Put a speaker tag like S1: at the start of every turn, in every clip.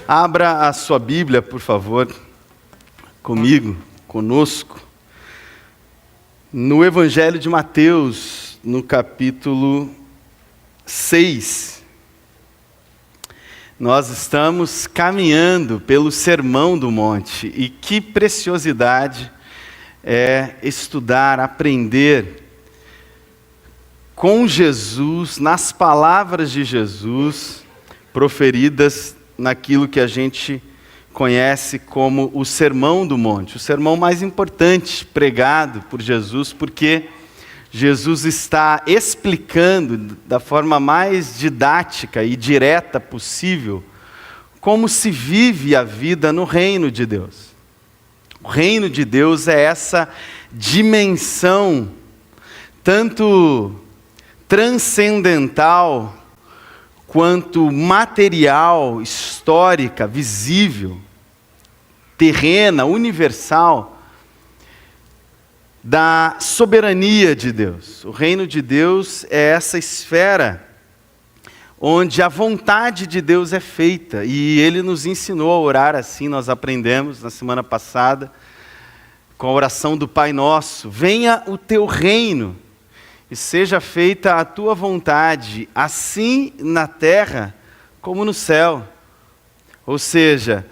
S1: Abra a sua Bíblia, por favor, comigo, conosco, no Evangelho de Mateus, no capítulo 6. Nós estamos caminhando pelo Sermão do Monte, e que preciosidade é estudar, aprender com Jesus, nas palavras de Jesus, proferidas naquilo que a gente conhece como o Sermão do Monte, o sermão mais importante pregado por Jesus, porque Jesus está explicando da forma mais didática e direta possível como se vive a vida no reino de Deus. O reino de Deus é essa dimensão tanto transcendental quanto material, histórica, visível, terrena, universal, da soberania de Deus. O reino de Deus é essa esfera onde a vontade de Deus é feita, e Ele nos ensinou a orar assim. Nós aprendemos na semana passada com a oração do Pai Nosso: venha o teu reino e seja feita a tua vontade, assim na terra como no céu. Ou seja,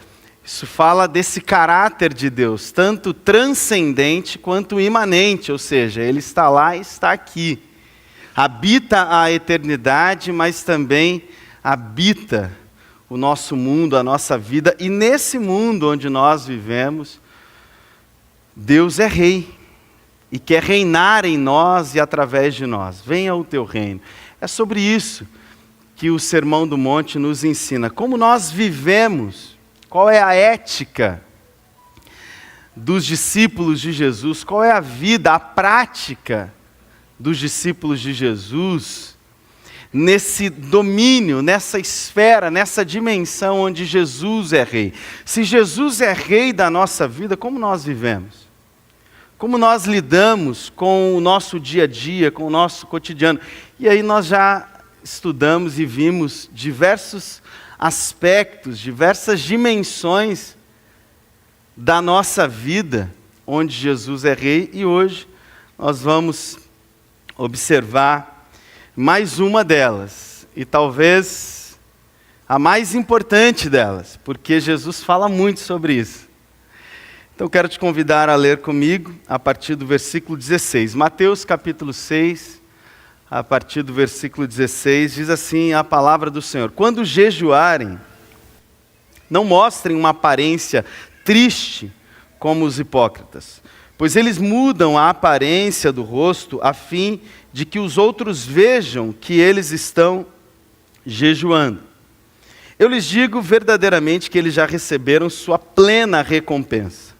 S1: isso fala desse caráter de Deus, tanto transcendente quanto imanente, ou seja, Ele está lá e está aqui. Habita a eternidade, mas também habita o nosso mundo, a nossa vida, e nesse mundo onde nós vivemos, Deus é rei e quer reinar em nós e através de nós. Venha o teu reino. É sobre isso que o Sermão do Monte nos ensina. Como nós vivemos, qual é a ética dos discípulos de Jesus, qual é a vida, a prática dos discípulos de Jesus, nesse domínio, nessa esfera, nessa dimensão onde Jesus é rei. Se Jesus é rei da nossa vida, como nós vivemos? Como nós lidamos com o nosso dia a dia, com o nosso cotidiano? E aí nós já estudamos e vimos diversos aspectos, diversas dimensões da nossa vida, onde Jesus é rei, e hoje nós vamos observar mais uma delas, e talvez a mais importante delas, porque Jesus fala muito sobre isso. Então quero te convidar a ler comigo a partir do versículo 16. Mateus capítulo 6, a partir do versículo 16, diz assim a palavra do Senhor: quando jejuarem, não mostrem uma aparência triste como os hipócritas, pois eles mudam a aparência do rosto a fim de que os outros vejam que eles estão jejuando. Eu lhes digo verdadeiramente que eles já receberam sua plena recompensa.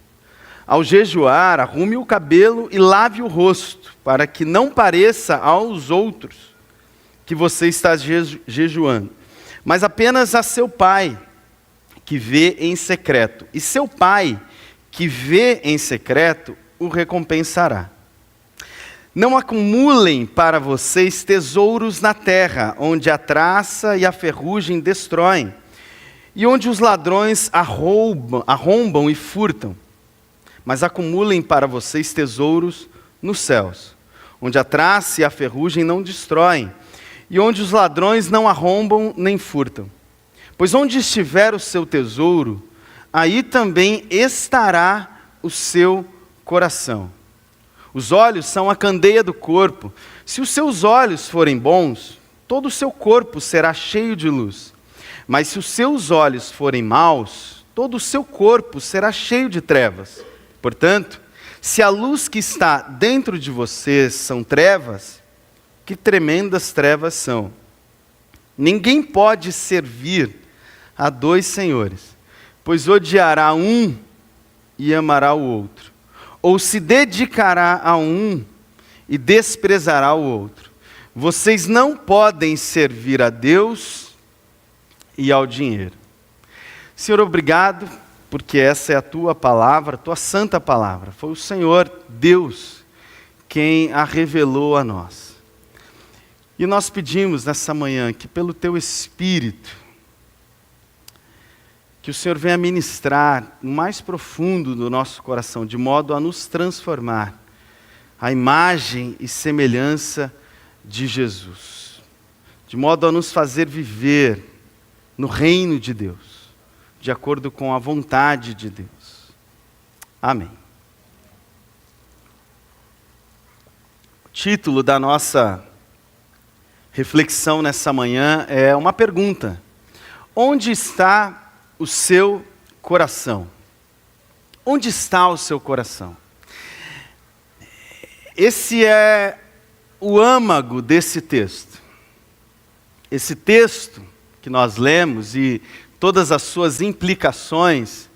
S1: Ao jejuar, arrume o cabelo e lave o rosto, para que não pareça aos outros que você está jejuando, mas apenas a seu pai, que vê em secreto. E seu pai, que vê em secreto, o recompensará. Não acumulem para vocês tesouros na terra, onde a traça e a ferrugem destroem, e onde os ladrões arrombam e furtam. Mas acumulem para vocês tesouros nos céus, onde a traça e a ferrugem não destroem, e onde os ladrões não arrombam nem furtam. Pois onde estiver o seu tesouro, aí também estará o seu coração. Os olhos são a candeia do corpo. Se os seus olhos forem bons, todo o seu corpo será cheio de luz. Mas se os seus olhos forem maus, todo o seu corpo será cheio de trevas. Portanto, se a luz que está dentro de vocês são trevas, que tremendas trevas são. Ninguém pode servir a dois senhores, pois odiará um e amará o outro, ou se dedicará a um e desprezará o outro. Vocês não podem servir a Deus e ao dinheiro. Senhor, obrigado, porque essa é a tua palavra, a tua santa palavra. Foi o Senhor Deus quem a revelou a nós. E nós pedimos nessa manhã que pelo teu Espírito que o Senhor venha ministrar no mais profundo do nosso coração, de modo a nos transformar à imagem e semelhança de Jesus, de modo a nos fazer viver no reino de Deus, de acordo com a vontade de Deus. Amém. O título da nossa reflexão nessa manhã é uma pergunta: onde está o seu coração? Onde está o seu coração? Esse é o âmago desse texto. Esse texto que nós lemos e todas as suas implicações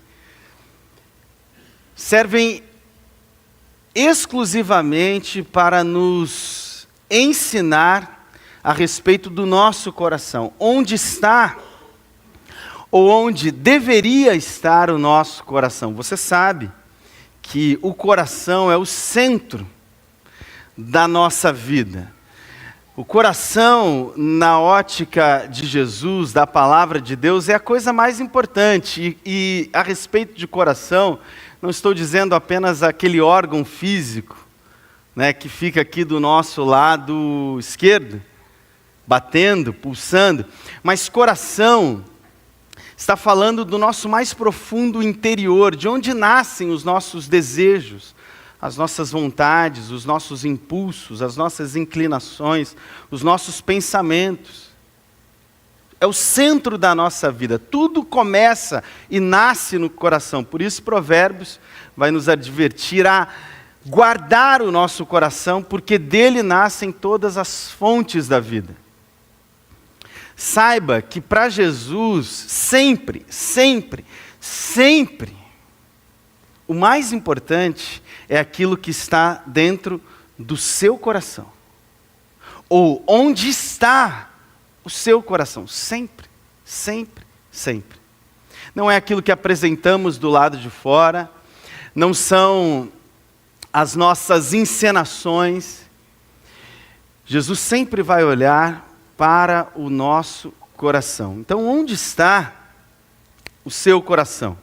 S1: servem exclusivamente para nos ensinar a respeito do nosso coração. Onde está ou onde deveria estar o nosso coração? Você sabe que o coração é o centro da nossa vida. O coração, na ótica de Jesus, da palavra de Deus, é a coisa mais importante. E a respeito de coração, não estou dizendo apenas aquele órgão físico, né, que fica aqui do nosso lado esquerdo, batendo, pulsando, mas coração está falando do nosso mais profundo interior, de onde nascem os nossos desejos, as nossas vontades, os nossos impulsos, as nossas inclinações, os nossos pensamentos. É o centro da nossa vida. Tudo começa e nasce no coração. Por isso, Provérbios vai nos advertir a guardar o nosso coração, porque dele nascem todas as fontes da vida. Saiba que para Jesus, sempre, sempre, sempre, o mais importante é aquilo que está dentro do seu coração. Ou onde está o seu coração? Sempre, sempre, sempre. Não é aquilo que apresentamos do lado de fora, não são as nossas encenações. Jesus sempre vai olhar para o nosso coração. Então, onde está o seu coração?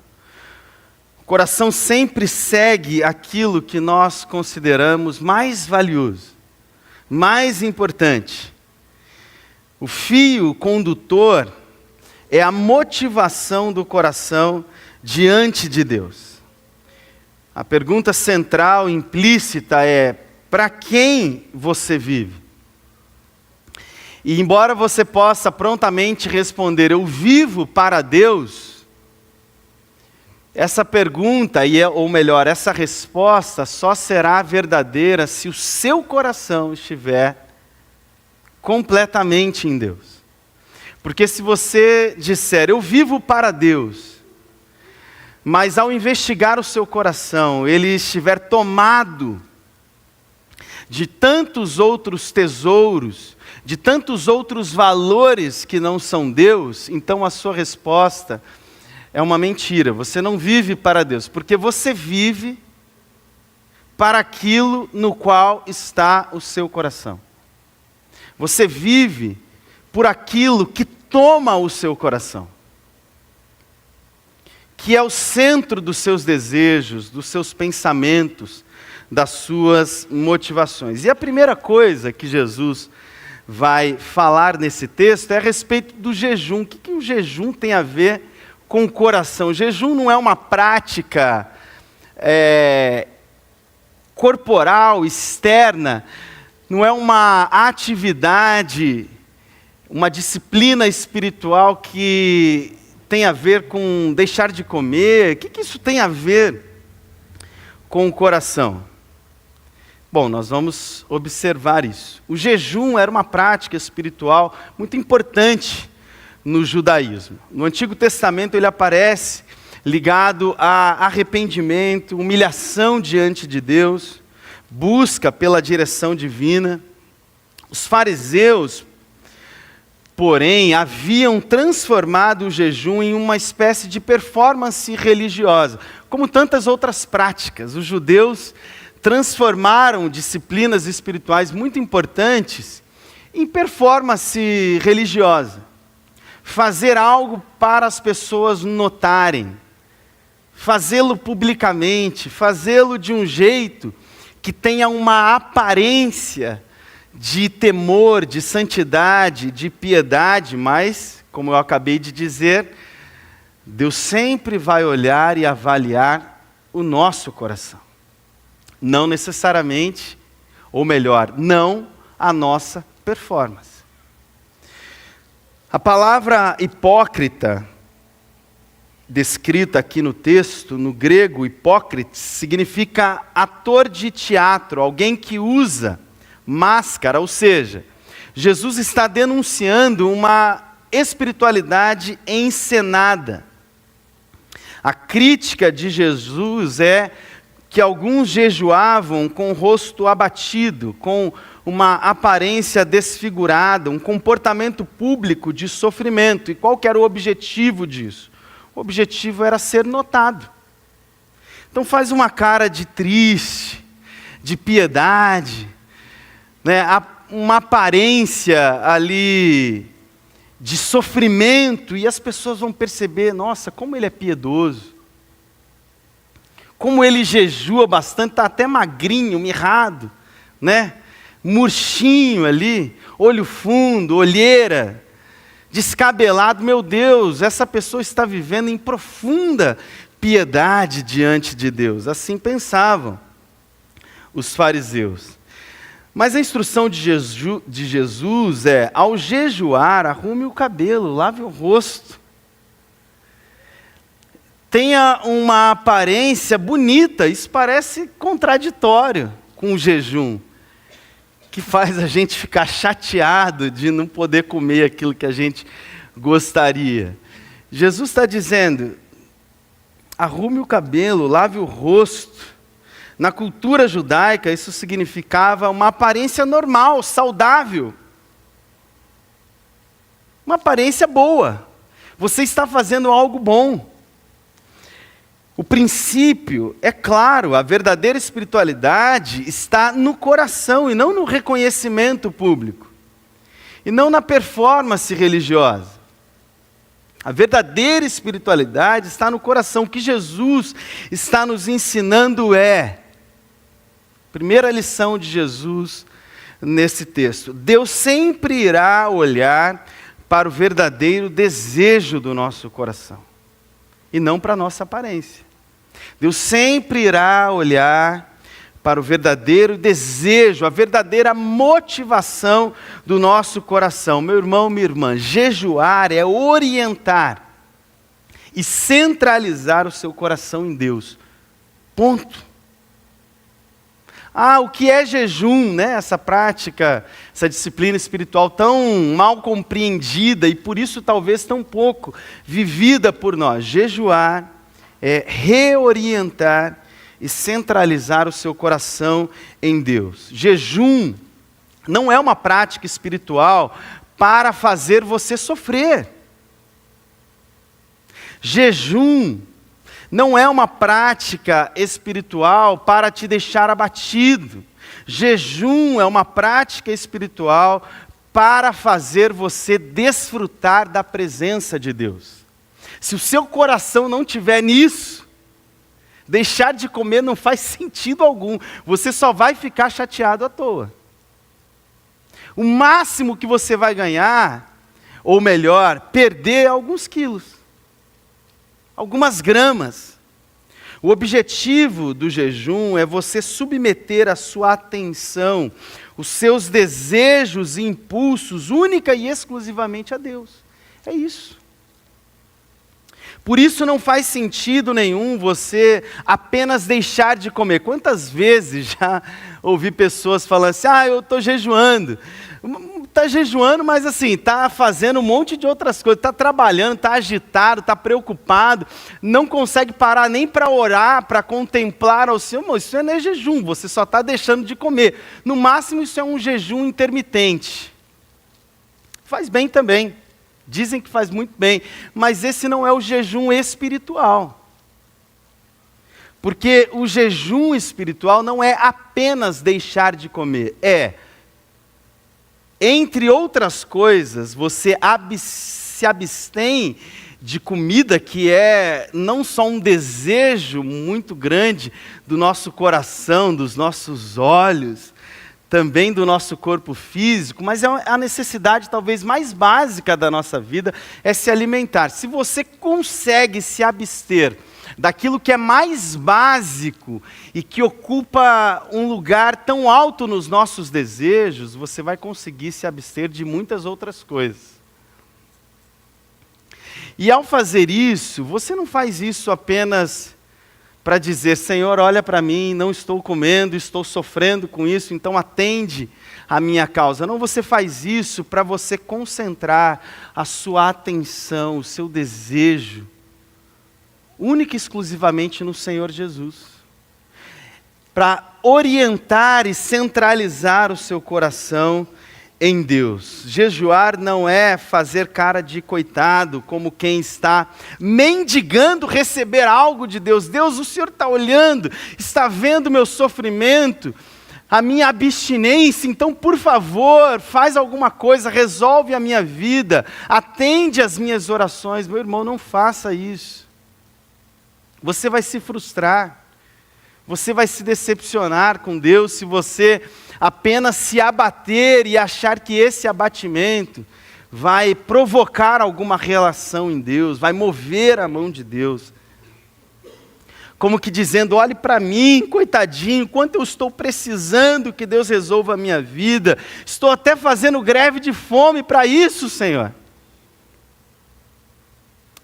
S1: O coração sempre segue aquilo que nós consideramos mais valioso, mais importante. O fio condutor é a motivação do coração diante de Deus. A pergunta central, implícita é: para quem você vive? E embora você possa prontamente responder, eu vivo para Deus, essa pergunta, ou melhor, essa resposta só será verdadeira se o seu coração estiver completamente em Deus. Porque se você disser, eu vivo para Deus, mas ao investigar o seu coração, ele estiver tomado de tantos outros tesouros, de tantos outros valores que não são Deus, então a sua resposta é uma mentira. Você não vive para Deus, porque você vive para aquilo no qual está o seu coração. Você vive por aquilo que toma o seu coração, que é o centro dos seus desejos, dos seus pensamentos, das suas motivações. E a primeira coisa que Jesus vai falar nesse texto é a respeito do jejum. O que o jejum tem a ver com o coração? O jejum não é uma prática corporal, externa, não é uma atividade, uma disciplina espiritual que tem a ver com deixar de comer. O que isso tem a ver com o coração? Bom, nós vamos observar isso. O jejum era uma prática espiritual muito importante no judaísmo. No Antigo Testamento ele aparece ligado a arrependimento, humilhação diante de Deus, busca pela direção divina. Os fariseus, porém, haviam transformado o jejum em uma espécie de performance religiosa, como tantas outras práticas. Os judeus transformaram disciplinas espirituais muito importantes em performance religiosa. fazer algo para as pessoas notarem, fazê-lo publicamente, fazê-lo de um jeito que tenha uma aparência de temor, de santidade, de piedade, mas, como eu acabei de dizer, Deus sempre vai olhar e avaliar o nosso coração. Não necessariamente, ou melhor, não a nossa performance. A palavra hipócrita, descrita aqui no texto, no grego, hipócrites, significa ator de teatro, alguém que usa máscara, ou seja, Jesus está denunciando uma espiritualidade encenada. A crítica de Jesus é que alguns jejuavam com o rosto abatido, com uma aparência desfigurada, um comportamento público de sofrimento. E qual que era o objetivo disso? O objetivo era ser notado. Então faz uma cara de triste, de piedade, né? Uma aparência ali de sofrimento, e as pessoas vão perceber, nossa, como ele é piedoso. Como ele jejua bastante, está até magrinho, mirrado, né? Murchinho ali, olho fundo, olheira, descabelado. Meu Deus, essa pessoa está vivendo em profunda piedade diante de Deus. Assim pensavam os fariseus. Mas a instrução de Jesus é, ao jejuar, arrume o cabelo, lave o rosto. Tenha uma aparência bonita. Isso parece contraditório com o jejum, que faz a gente ficar chateado de não poder comer aquilo que a gente gostaria. Jesus está dizendo, arrume o cabelo, lave o rosto. Na cultura judaica, isso significava uma aparência normal, saudável. Uma aparência boa. Você está fazendo algo bom. O princípio, é claro, a verdadeira espiritualidade está no coração e não no reconhecimento público. E não na performance religiosa. A verdadeira espiritualidade está no coração. O que Jesus está nos ensinando é, primeira lição de Jesus nesse texto, Deus sempre irá olhar para o verdadeiro desejo do nosso coração, e não para a nossa aparência. Deus sempre irá olhar para o verdadeiro desejo, a verdadeira motivação do nosso coração. Meu irmão, minha irmã, jejuar é orientar e centralizar o seu coração em Deus. Ponto. O que é jejum, né? Essa prática, essa disciplina espiritual tão mal compreendida e por isso talvez tão pouco vivida por nós. Jejuar é reorientar e centralizar o seu coração em Deus. Jejum não é uma prática espiritual para fazer você sofrer. Jejum não é uma prática espiritual para te deixar abatido. Jejum é uma prática espiritual para fazer você desfrutar da presença de Deus. Se o seu coração não estiver nisso, deixar de comer não faz sentido algum. Você só vai ficar chateado à toa. O máximo que você vai ganhar, ou melhor, perder alguns quilos. Algumas gramas. O objetivo do jejum é você submeter a sua atenção, os seus desejos e impulsos, única e exclusivamente a Deus. É isso. Por isso não faz sentido nenhum você apenas deixar de comer. Quantas vezes já ouvi pessoas falando assim, eu estou jejuando. Está jejuando, mas assim, está fazendo um monte de outras coisas, está trabalhando, está agitado, está preocupado, não consegue parar nem para orar, para contemplar ao Senhor. Isso não é jejum, você só está deixando de comer. No máximo isso é um jejum intermitente. Faz bem também. Dizem que faz muito bem, mas esse não é o jejum espiritual. Porque o jejum espiritual não é apenas deixar de comer, entre outras coisas, você se se abstém de comida que é não só um desejo muito grande do nosso coração, dos nossos olhos, também do nosso corpo físico, mas é a necessidade talvez mais básica da nossa vida, é se alimentar. Se você consegue se abster daquilo que é mais básico e que ocupa um lugar tão alto nos nossos desejos, você vai conseguir se abster de muitas outras coisas. E ao fazer isso, você não faz isso apenas para dizer, Senhor, olha para mim, não estou comendo, estou sofrendo com isso, então atende a minha causa. Não, você faz isso para você concentrar a sua atenção, o seu desejo, única e exclusivamente no Senhor Jesus. Para orientar e centralizar o seu coração em Deus. Jejuar não é fazer cara de coitado, como quem está mendigando receber algo de Deus. Deus, o Senhor está olhando, está vendo o meu sofrimento, a minha abstinência, então, por favor, faz alguma coisa, resolve a minha vida, atende às minhas orações. Meu irmão, não faça isso. Você vai se frustrar, você vai se decepcionar com Deus se você apenas se abater e achar que esse abatimento vai provocar alguma relação em Deus, vai mover a mão de Deus. Como que dizendo, olhe para mim, coitadinho, quanto eu estou precisando que Deus resolva a minha vida, estou até fazendo greve de fome para isso, Senhor.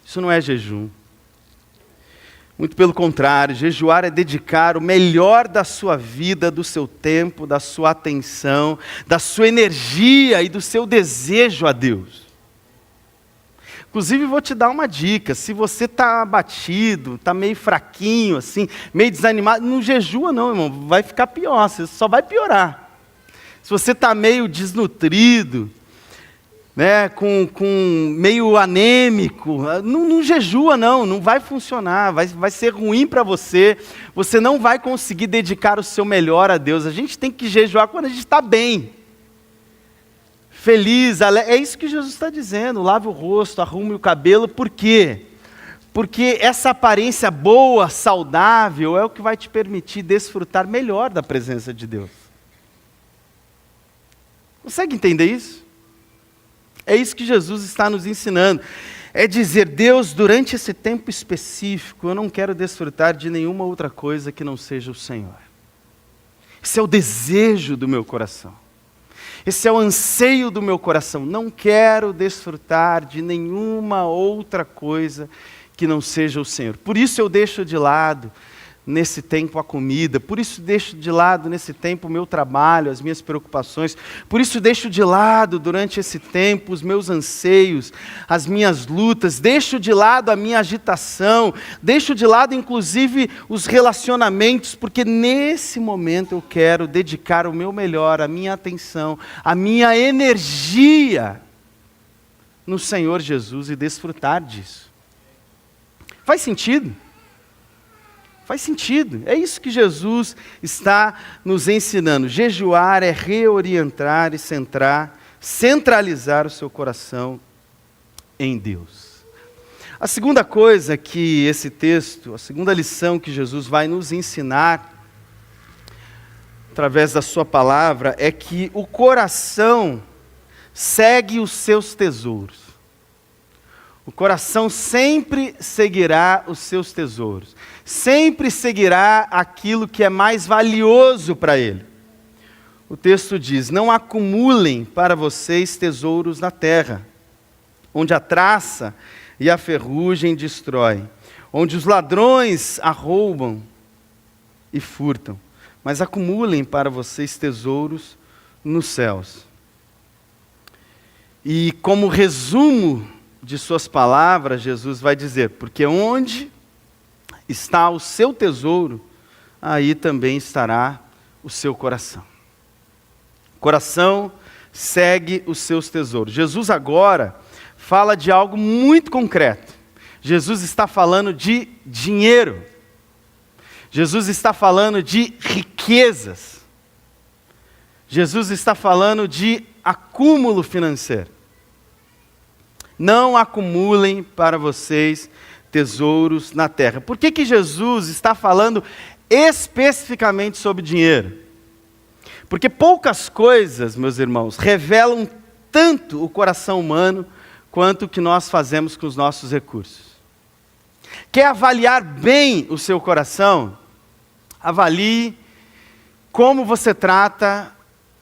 S1: Isso não é jejum. Muito pelo contrário, jejuar é dedicar o melhor da sua vida, do seu tempo, da sua atenção, da sua energia e do seu desejo a Deus. Inclusive, vou te dar uma dica, se você está abatido, está meio fraquinho, assim, meio desanimado, não jejua não, irmão, vai ficar pior, você só vai piorar. Se você está meio desnutrido, né, com meio anêmico, não jejua não vai funcionar, vai ser ruim para você, você não vai conseguir dedicar o seu melhor a Deus. A gente tem que jejuar quando a gente está bem, feliz, é isso que Jesus está dizendo, lave o rosto, arrume o cabelo, por quê? Porque essa aparência boa, saudável, é o que vai te permitir desfrutar melhor da presença de Deus. Consegue entender isso? É isso que Jesus está nos ensinando. É dizer, Deus, durante esse tempo específico, eu não quero desfrutar de nenhuma outra coisa que não seja o Senhor. Esse é o desejo do meu coração. Esse é o anseio do meu coração. Não quero desfrutar de nenhuma outra coisa que não seja o Senhor. Por isso eu deixo de lado nesse tempo a comida, por isso deixo de lado nesse tempo o meu trabalho, as minhas preocupações, por isso deixo de lado durante esse tempo os meus anseios, as minhas lutas, deixo de lado a minha agitação, deixo de lado inclusive os relacionamentos, porque nesse momento eu quero dedicar o meu melhor, a minha atenção, a minha energia no Senhor Jesus e desfrutar disso. Faz sentido? Faz sentido, é isso que Jesus está nos ensinando. Jejuar é reorientar e centralizar o seu coração em Deus. A segunda coisa que esse texto, a segunda lição que Jesus vai nos ensinar, através da sua palavra, é que o coração segue os seus tesouros. O coração sempre seguirá os seus tesouros. Sempre seguirá aquilo que é mais valioso para ele. O texto diz, não acumulem para vocês tesouros na terra, onde a traça e a ferrugem destroem, onde os ladrões arrombam e furtam, mas acumulem para vocês tesouros nos céus. E como resumo de suas palavras, Jesus vai dizer, porque onde está o seu tesouro, aí também estará o seu coração. O coração segue os seus tesouros. Jesus agora fala de algo muito concreto. Jesus está falando de dinheiro. Jesus está falando de riquezas. Jesus está falando de acúmulo financeiro. Não acumulem para vocês tesouros na terra. Por que Jesus está falando especificamente sobre dinheiro? Porque poucas coisas, meus irmãos, revelam tanto o coração humano quanto o que nós fazemos com os nossos recursos. Quer avaliar bem o seu coração? Avalie como você trata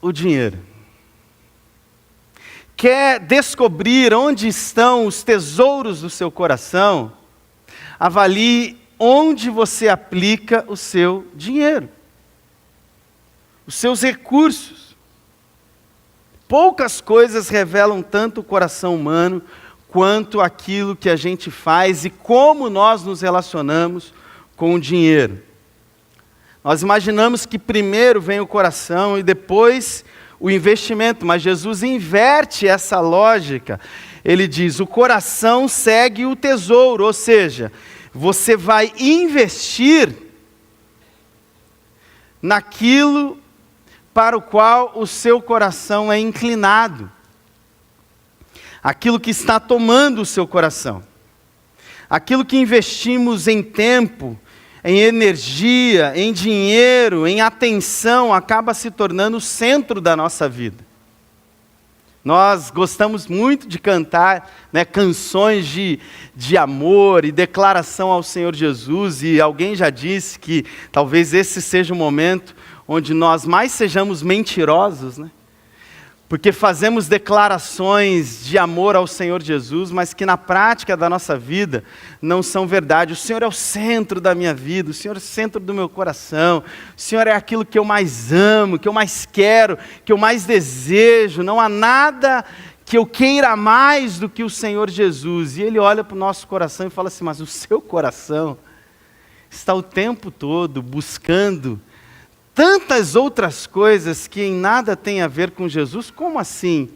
S1: o dinheiro. Quer descobrir onde estão os tesouros do seu coração? Avalie onde você aplica o seu dinheiro, os seus recursos. Poucas coisas revelam tanto o coração humano quanto aquilo que a gente faz e como nós nos relacionamos com o dinheiro. Nós imaginamos que primeiro vem o coração e depois o investimento, mas Jesus inverte essa lógica. Ele diz: o coração segue o tesouro, ou seja, você vai investir naquilo para o qual o seu coração é inclinado, aquilo que está tomando o seu coração, aquilo que investimos em tempo, em energia, em dinheiro, em atenção, acaba se tornando o centro da nossa vida. Nós gostamos muito de cantar, canções de amor e declaração ao Senhor Jesus, e alguém já disse que talvez esse seja o momento onde nós mais sejamos mentirosos, porque fazemos declarações de amor ao Senhor Jesus, mas que na prática da nossa vida não são verdade. O Senhor é o centro da minha vida, o Senhor é o centro do meu coração, o Senhor é aquilo que eu mais amo, que eu mais quero, que eu mais desejo. Não há nada que eu queira mais do que o Senhor Jesus. E Ele olha para o nosso coração e fala assim: mas o seu coração está o tempo todo buscando tantas outras coisas que em nada tem a ver com Jesus. Como assim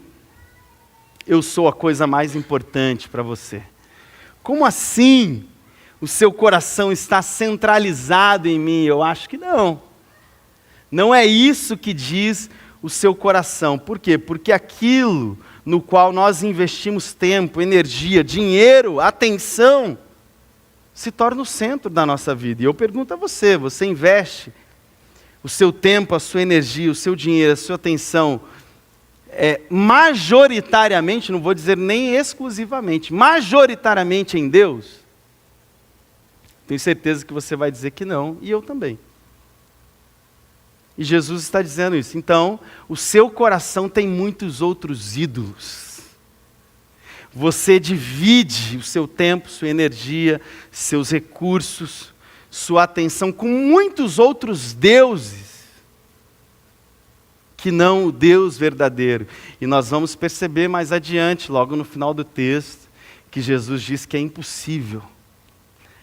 S1: eu sou a coisa mais importante para você? Como assim o seu coração está centralizado em mim? Eu acho que não. Não é isso que diz o seu coração. Por quê? Porque aquilo no qual nós investimos tempo, energia, dinheiro, atenção, se torna o centro da nossa vida. E eu pergunto a você: você investe o seu tempo, a sua energia, o seu dinheiro, a sua atenção, majoritariamente, não vou dizer nem exclusivamente, majoritariamente em Deus? Tenho certeza que você vai dizer que não, e eu também. E Jesus está dizendo isso. Então, o seu coração tem muitos outros ídolos. Você divide o seu tempo, sua energia, seus recursos, sua atenção com muitos outros deuses, que não o Deus verdadeiro. E nós vamos perceber mais adiante, logo no final do texto, que Jesus diz que é impossível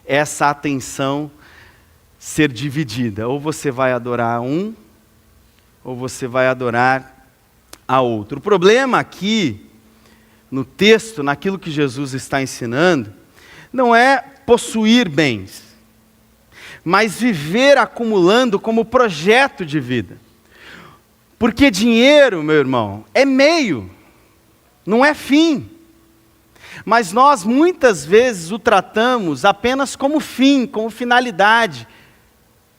S1: essa atenção ser dividida. Ou você vai adorar um, ou você vai adorar a outro. O problema aqui, no texto, naquilo que Jesus está ensinando, não é possuir bens, mas viver acumulando como projeto de vida. Porque dinheiro, meu irmão, é meio, não é fim. Mas nós muitas vezes o tratamos apenas como fim, como finalidade.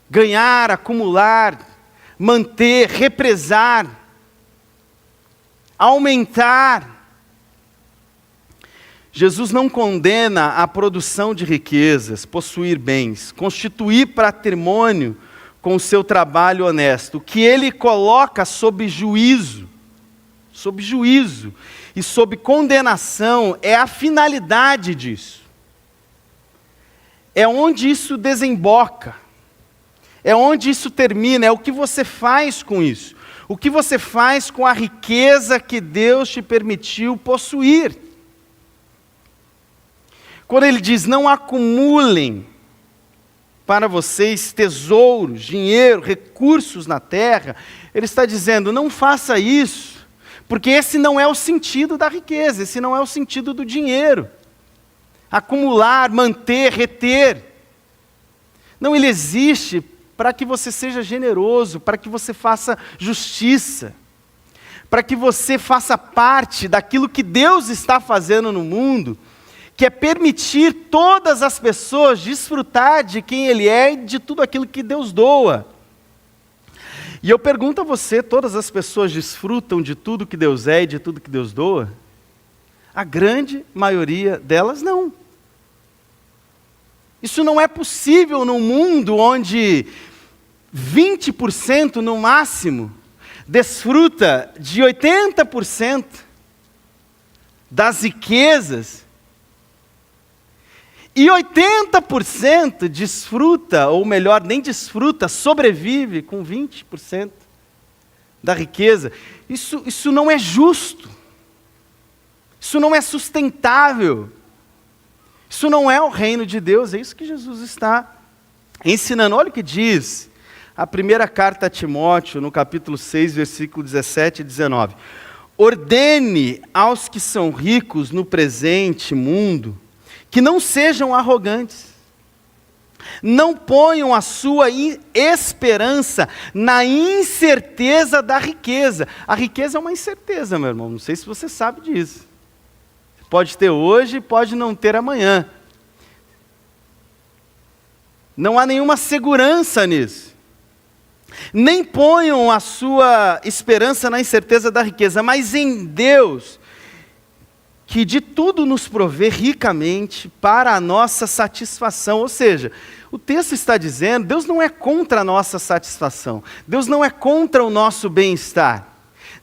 S1: Ganhar, acumular, manter, represar, aumentar. Jesus não condena a produção de riquezas, possuir bens, constituir patrimônio com o seu trabalho honesto. O que ele coloca sob juízo e sob condenação é a finalidade disso. É onde isso desemboca, é onde isso termina, é o que você faz com isso. O que você faz com a riqueza que Deus te permitiu possuir. Quando ele diz: não acumulem para vocês tesouros, dinheiro, recursos na terra, ele está dizendo: não faça isso, porque esse não é o sentido da riqueza, esse não é o sentido do dinheiro. Acumular, manter, reter. Não, ele existe para que você seja generoso, para que você faça justiça, para que você faça parte daquilo que Deus está fazendo no mundo, que é permitir todas as pessoas desfrutar de quem Ele é e de tudo aquilo que Deus doa. E eu pergunto a você, todas as pessoas desfrutam de tudo que Deus é e de tudo que Deus doa? A grande maioria delas não. Isso não é possível num mundo onde 20% no máximo desfruta de 80% das riquezas e 80% desfruta, ou melhor, nem desfruta, sobrevive com 20% da riqueza. Isso não é justo. Isso não é sustentável. Isso não é o reino de Deus. É isso que Jesus está ensinando. Olha o que diz a primeira carta a Timóteo, no capítulo 6, versículo 17 e 19. Ordene aos que são ricos no presente mundo que não sejam arrogantes. Não ponham a sua esperança na incerteza da riqueza. A riqueza é uma incerteza, meu irmão. Não sei se você sabe disso. Pode ter hoje, pode não ter amanhã. Não há nenhuma segurança nisso. Nem ponham a sua esperança na incerteza da riqueza, mas em Deus, que de tudo nos provê ricamente para a nossa satisfação. Ou seja, o texto está dizendo, Deus não é contra a nossa satisfação. Deus não é contra o nosso bem-estar.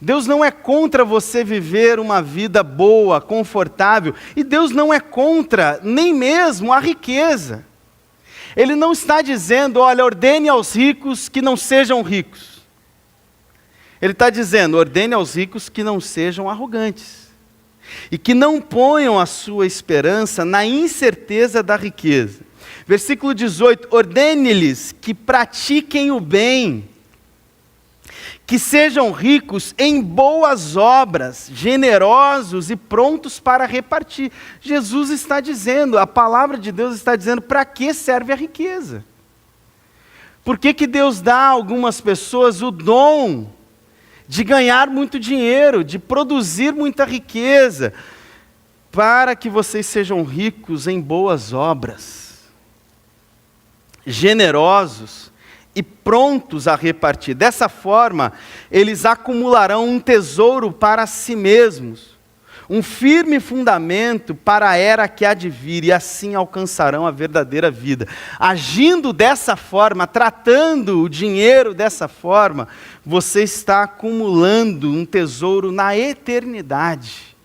S1: Deus não é contra você viver uma vida boa, confortável. E Deus não é contra nem mesmo a riqueza. Ele não está dizendo, olha, ordene aos ricos que não sejam ricos. Ele está dizendo, ordene aos ricos que não sejam arrogantes. E que não ponham a sua esperança na incerteza da riqueza. Versículo 18, ordene-lhes que pratiquem o bem, que sejam ricos em boas obras, generosos e prontos para repartir. Jesus está dizendo, a palavra de Deus está dizendo, para que serve a riqueza? Por que Deus dá a algumas pessoas o dom de ganhar muito dinheiro, de produzir muita riqueza, para que vocês sejam ricos em boas obras, generosos e prontos a repartir. Dessa forma, eles acumularão um tesouro para si mesmos, um firme fundamento para a era que há de vir, e assim alcançarão a verdadeira vida. Agindo dessa forma, tratando o dinheiro dessa forma, você está acumulando um tesouro na eternidade,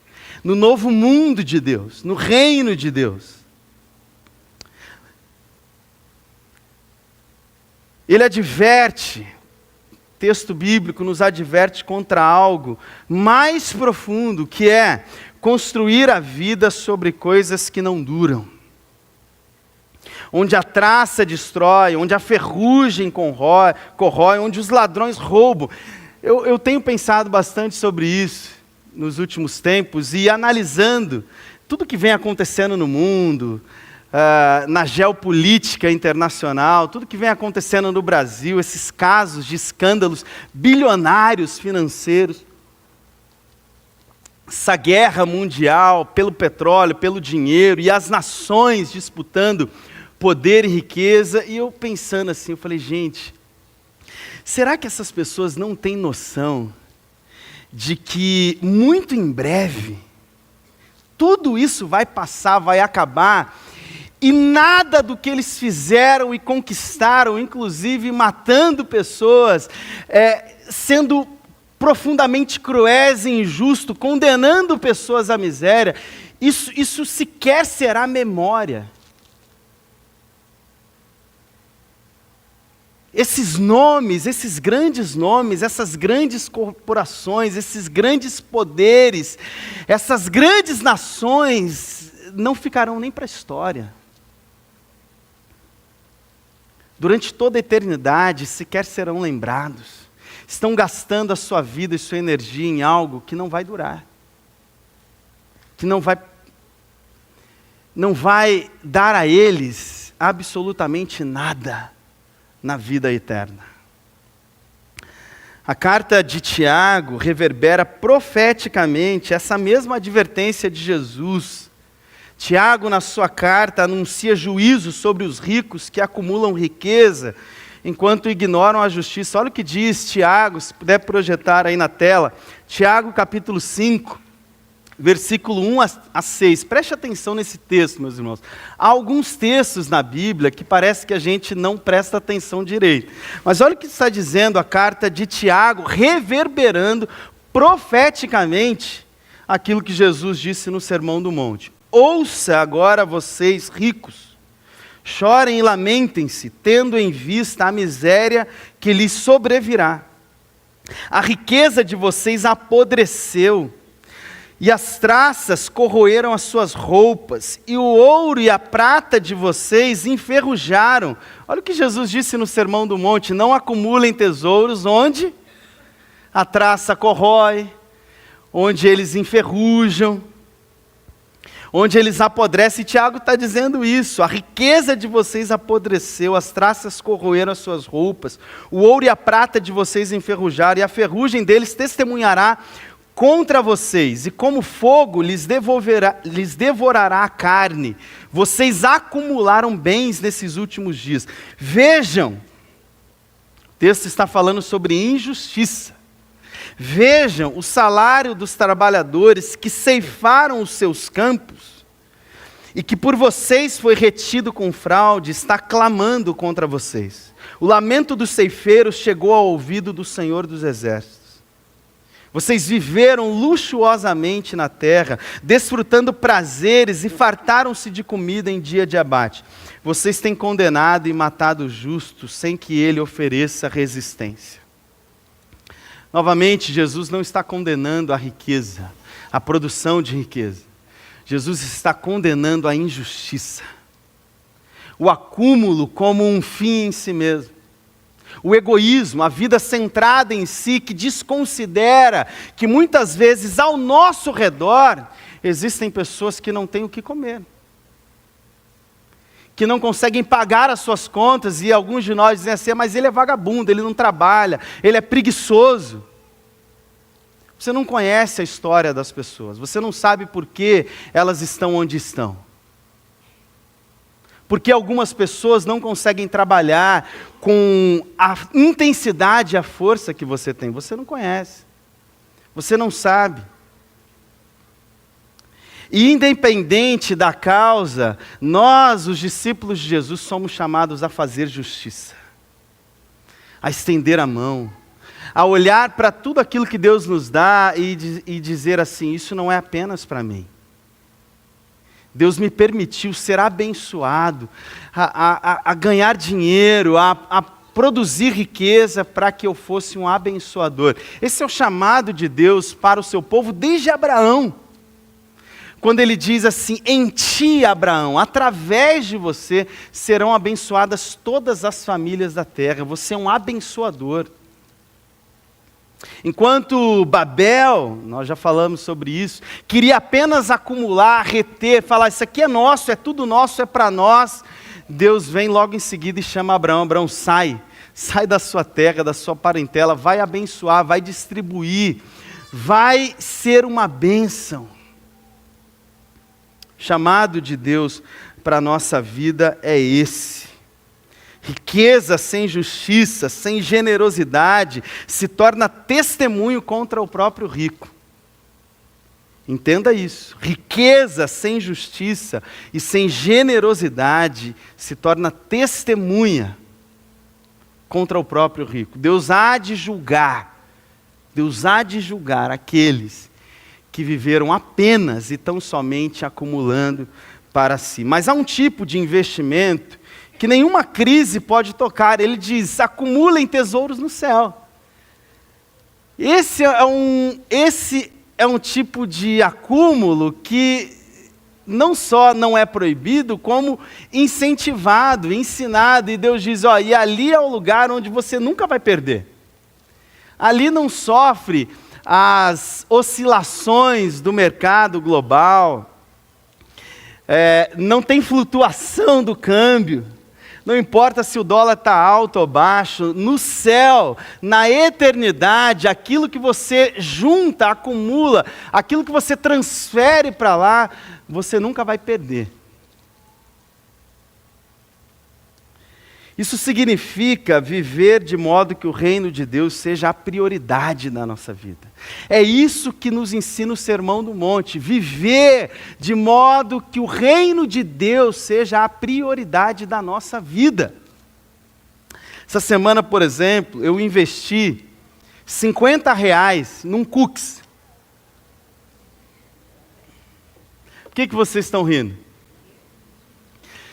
S1: no novo mundo de Deus, no reino de Deus. Ele adverte, texto bíblico nos adverte contra algo mais profundo, que é construir a vida sobre coisas que não duram. Onde a traça destrói, onde a ferrugem corrói, onde os ladrões roubam. Eu tenho pensado bastante sobre isso nos últimos tempos e analisando tudo que vem acontecendo no mundo, na geopolítica internacional, tudo que vem acontecendo no Brasil, esses casos de escândalos bilionários financeiros, essa guerra mundial pelo petróleo, pelo dinheiro, e as nações disputando poder e riqueza, e eu pensando assim, eu falei, gente, será que essas pessoas não têm noção de que muito em breve tudo isso vai passar, vai acabar, e nada do que eles fizeram e conquistaram, inclusive matando pessoas, sendo profundamente cruéis e injustos, condenando pessoas à miséria, isso sequer será memória. Esses nomes, esses grandes nomes, essas grandes corporações, esses grandes poderes, essas grandes nações, não ficarão nem para a história. Durante toda a eternidade, sequer serão lembrados. Estão gastando a sua vida e sua energia em algo que não vai durar. Que não vai dar a eles absolutamente nada na vida eterna. A carta de Tiago reverbera profeticamente essa mesma advertência de Jesus. Tiago, na sua carta, anuncia juízo sobre os ricos que acumulam riqueza, enquanto ignoram a justiça. Olha o que diz Tiago, se puder projetar aí na tela. Tiago, capítulo 5, versículo 1 a 6. Preste atenção nesse texto, meus irmãos. Há alguns textos na Bíblia que parece que a gente não presta atenção direito. Mas olha o que está dizendo a carta de Tiago, reverberando profeticamente aquilo que Jesus disse no Sermão do Monte. Ouça agora vocês ricos, chorem e lamentem-se, tendo em vista a miséria que lhes sobrevirá. A riqueza de vocês apodreceu, e as traças corroeram as suas roupas, e o ouro e a prata de vocês enferrujaram. Olha o que Jesus disse no Sermão do Monte: não acumulem tesouros onde a traça corrói, onde eles enferrujam, onde eles apodrecem. E Tiago está dizendo isso: a riqueza de vocês apodreceu, as traças corroeram as suas roupas, o ouro e a prata de vocês enferrujaram, e a ferrugem deles testemunhará contra vocês, e como fogo lhes devorará a carne. Vocês acumularam bens nesses últimos dias. Vejam, o texto está falando sobre injustiça. Vejam o salário dos trabalhadores que ceifaram os seus campos, e que por vocês foi retido com fraude, está clamando contra vocês. O lamento dos ceifeiros chegou ao ouvido do Senhor dos Exércitos. Vocês viveram luxuosamente na terra, desfrutando prazeres e fartaram-se de comida em dia de abate. Vocês têm condenado e matado o justo, sem que ele ofereça resistência. Novamente, Jesus não está condenando a riqueza, a produção de riqueza. Jesus está condenando a injustiça, o acúmulo como um fim em si mesmo. O egoísmo, a vida centrada em si, que desconsidera que muitas vezes ao nosso redor existem pessoas que não têm o que comer, que não conseguem pagar as suas contas, e alguns de nós dizem assim: mas ele é vagabundo, ele não trabalha, ele é preguiçoso. Você não conhece a história das pessoas, você não sabe por que elas estão onde estão. Porque algumas pessoas não conseguem trabalhar com a intensidade e a força que você tem. Você não conhece. Você não sabe. E independente da causa, nós, os discípulos de Jesus, somos chamados a fazer justiça, a estender a mão, a olhar para tudo aquilo que Deus nos dá e dizer assim: isso não é apenas para mim. Deus me permitiu ser abençoado, a ganhar dinheiro, a produzir riqueza para que eu fosse um abençoador. Esse é o chamado de Deus para o seu povo desde Abraão. Quando ele diz assim: em ti, Abraão, através de você serão abençoadas todas as famílias da terra. Você é um abençoador. Enquanto Babel, nós já falamos sobre isso, queria apenas acumular, reter, falar: isso aqui é nosso, é tudo nosso, é para nós. Deus vem logo em seguida e chama Abraão: Abraão, sai da sua terra, da sua parentela, vai abençoar, vai distribuir, vai ser uma bênção. O chamado de Deus para a nossa vida é esse. Riqueza sem justiça, sem generosidade, se torna testemunho contra o próprio rico. Entenda isso. Riqueza sem justiça e sem generosidade se torna testemunha contra o próprio rico. Deus há de julgar aqueles que viveram apenas e tão somente acumulando para si. Mas há um tipo de investimento que nenhuma crise pode tocar. Ele diz: acumulem tesouros no céu. Esse é um tipo de acúmulo que não só não é proibido, como incentivado, ensinado. E Deus diz: ó, e ali é o lugar onde você nunca vai perder. Ali não sofre as oscilações do mercado global, não tem flutuação do câmbio. Não importa se o dólar está alto ou baixo, no céu, na eternidade, aquilo que você junta, acumula, aquilo que você transfere para lá, você nunca vai perder. Isso significa viver de modo que o reino de Deus seja a prioridade na nossa vida. É isso que nos ensina o Sermão do Monte, viver de modo que o reino de Deus seja a prioridade da nossa vida. Essa semana, por exemplo, eu investi R$50 num cookies. Por que vocês estão rindo?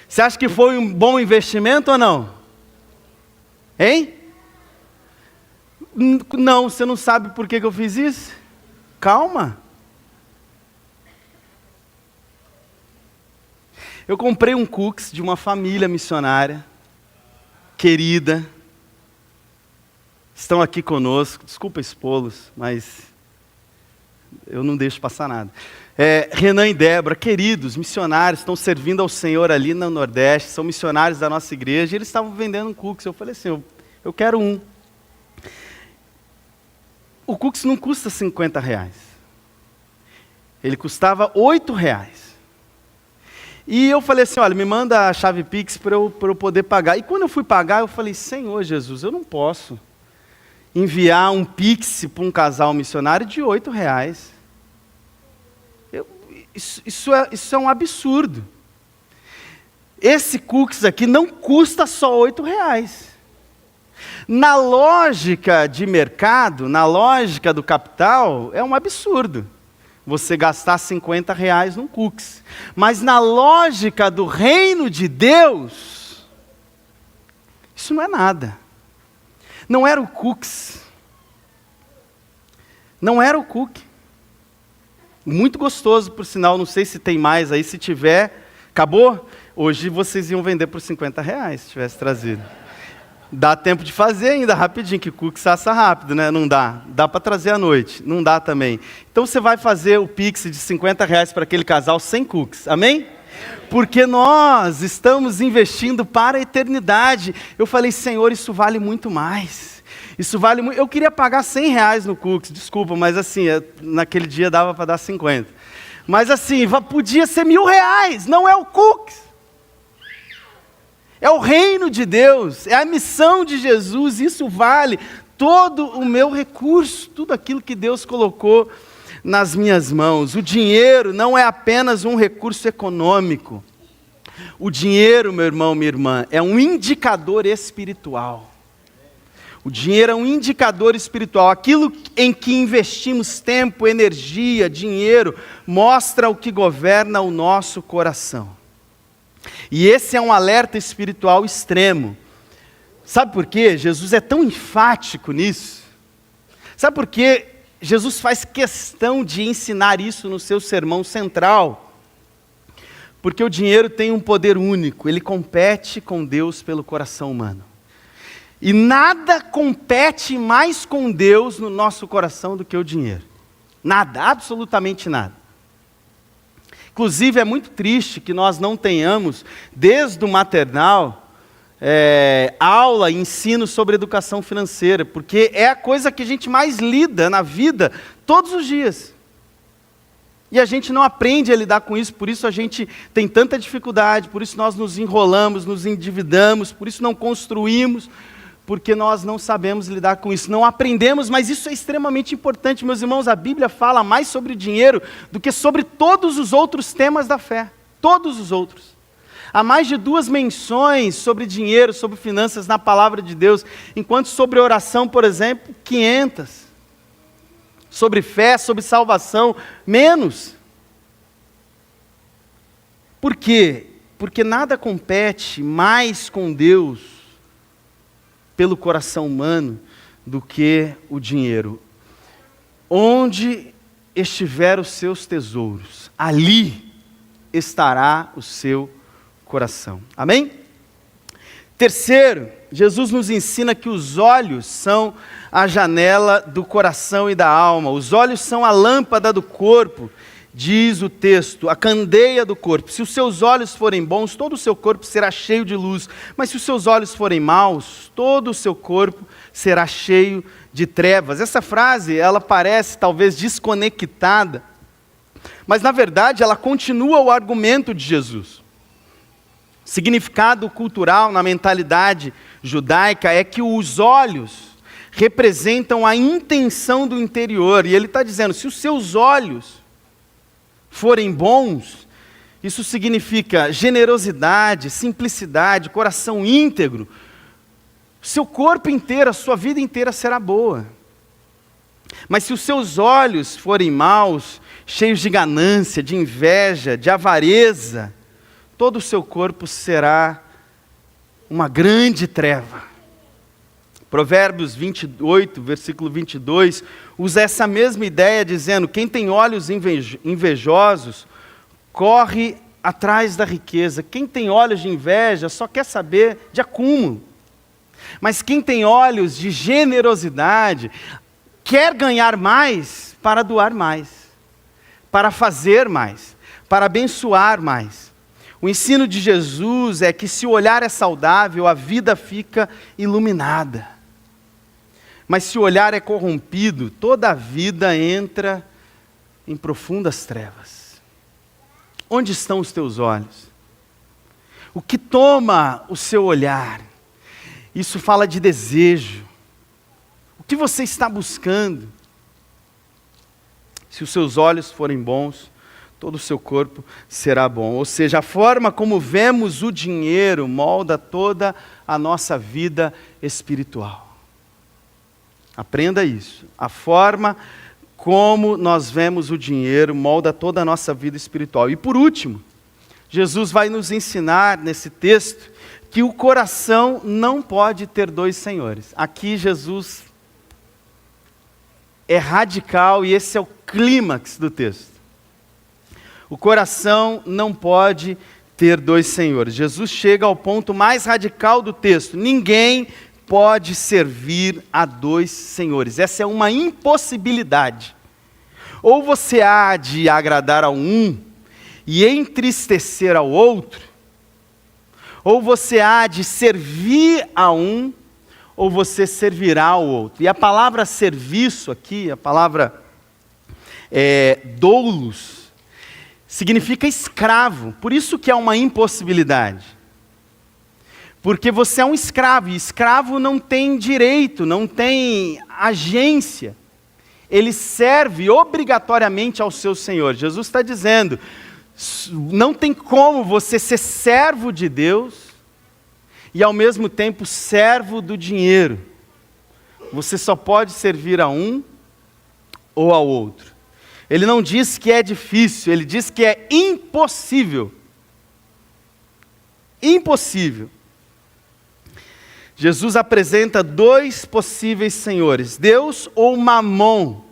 S1: Você acha que foi um bom investimento ou não? Hein? Não, você não sabe por que eu fiz isso? Calma. Eu comprei um cookies de uma família missionária, querida. Estão aqui conosco, desculpa expô-los, mas eu não deixo passar nada. Renan e Débora, queridos missionários, estão servindo ao Senhor ali no Nordeste, são missionários da nossa igreja, e eles estavam vendendo um cookies. Eu falei assim, eu quero um. O cookies não custa R$50. Ele custava R$8. E eu falei assim, olha, me manda a chave Pix para eu poder pagar. E quando eu fui pagar, eu falei, Senhor Jesus, eu não posso enviar um Pix para um casal missionário de R$8. Isso é um absurdo. Esse cookies aqui não custa só R$8. Na lógica de mercado, na lógica do capital, é um absurdo você gastar R$50 num cookies. Mas na lógica do reino de Deus, isso não é nada. Não era o cookies. Não era o cookie. Muito gostoso, por sinal, não sei se tem mais aí, se tiver, acabou? Hoje vocês iam vender por R$50, se tivesse trazido. Dá tempo de fazer ainda, rapidinho, que cookies assa rápido, né? Não dá. Dá para trazer à noite, não dá também. Então você vai fazer o Pix de R$50 para aquele casal sem cookies, amém? Porque nós estamos investindo para a eternidade. Eu falei, Senhor, isso vale muito mais. Isso vale muito. Eu queria pagar R$100 no cookies, desculpa, mas assim, naquele dia dava para dar 50. Mas assim, podia ser R$1.000, não é o cookies. É o reino de Deus, é a missão de Jesus, isso vale todo o meu recurso, tudo aquilo que Deus colocou nas minhas mãos. O dinheiro não é apenas um recurso econômico. O dinheiro, meu irmão, minha irmã, é um indicador espiritual. O dinheiro é um indicador espiritual. Aquilo em que investimos tempo, energia, dinheiro, mostra o que governa o nosso coração. E esse é um alerta espiritual extremo. Sabe por quê? Jesus é tão enfático nisso. Sabe por quê? Jesus faz questão de ensinar isso no seu sermão central. Porque o dinheiro tem um poder único, ele compete com Deus pelo coração humano. E nada compete mais com Deus no nosso coração do que o dinheiro. Nada, absolutamente nada. Inclusive é muito triste que nós não tenhamos, desde o maternal, aula, ensino sobre educação financeira, porque é a coisa que a gente mais lida na vida todos os dias. E a gente não aprende a lidar com isso, por isso a gente tem tanta dificuldade, por isso nós nos enrolamos, nos endividamos, por isso não construímos, porque nós não sabemos lidar com isso, não aprendemos, mas isso é extremamente importante. Meus irmãos, a Bíblia fala mais sobre dinheiro do que sobre todos os outros temas da fé, todos os outros. Há mais de 2 menções sobre dinheiro, sobre finanças na palavra de Deus, enquanto sobre oração, por exemplo, 500. Sobre fé, sobre salvação, menos. Por quê? Porque nada compete mais com Deus pelo coração humano do que o dinheiro. Onde estiver os seus tesouros, ali estará o seu coração. Amém? Terceiro, Jesus nos ensina que os olhos são a janela do coração e da alma. Os olhos são a lâmpada do corpo. diz o texto, a candeia do corpo. Se os seus olhos forem bons, todo o seu corpo será cheio de luz. Mas se os seus olhos forem maus, todo o seu corpo será cheio de trevas. Essa frase, ela parece talvez desconectada, mas na verdade ela continua o argumento de Jesus. Significado cultural na mentalidade judaica é que os olhos representam a intenção do interior. E ele está dizendo, se os seus olhos forem bons, isso significa generosidade, simplicidade, coração íntegro. Seu corpo inteiro, a sua vida inteira será boa. Mas se os seus olhos forem maus, cheios de ganância, de inveja, de avareza, todo o seu corpo será uma grande treva. Provérbios 28, versículo 22, usa essa mesma ideia dizendo, quem tem olhos invejosos, corre atrás da riqueza. Quem tem olhos de inveja só quer saber de acúmulo. Mas quem tem olhos de generosidade, quer ganhar mais para doar mais, para fazer mais, para abençoar mais. O ensino de Jesus é que se o olhar é saudável, a vida fica iluminada. Mas se o olhar é corrompido, toda a vida entra em profundas trevas. Onde estão os teus olhos? O que toma o seu olhar? Isso fala de desejo. O que você está buscando? Se os seus olhos forem bons, todo o seu corpo será bom. Ou seja, a forma como vemos o dinheiro molda toda a nossa vida espiritual. Aprenda isso. A forma como nós vemos o dinheiro molda toda a nossa vida espiritual. E por último, Jesus vai nos ensinar nesse texto que o coração não pode ter dois senhores. Aqui Jesus é radical e esse é o clímax do texto. O coração não pode ter dois senhores. Jesus chega ao ponto mais radical do texto. Ninguém pode servir a dois senhores. Essa é uma impossibilidade. Ou você há de agradar a um e entristecer ao outro, ou você há de servir a um, ou você servirá ao outro. E a palavra serviço aqui, a palavra doulos, significa escravo. Por isso que é uma impossibilidade. Porque você é um escravo, e escravo não tem direito, não tem agência. Ele serve obrigatoriamente ao seu Senhor. Jesus está dizendo, não tem como você ser servo de Deus e ao mesmo tempo servo do dinheiro. Você só pode servir a um ou ao outro. Ele não diz que é difícil, ele diz que é impossível. Impossível. Jesus apresenta dois possíveis senhores, Deus ou Mamon,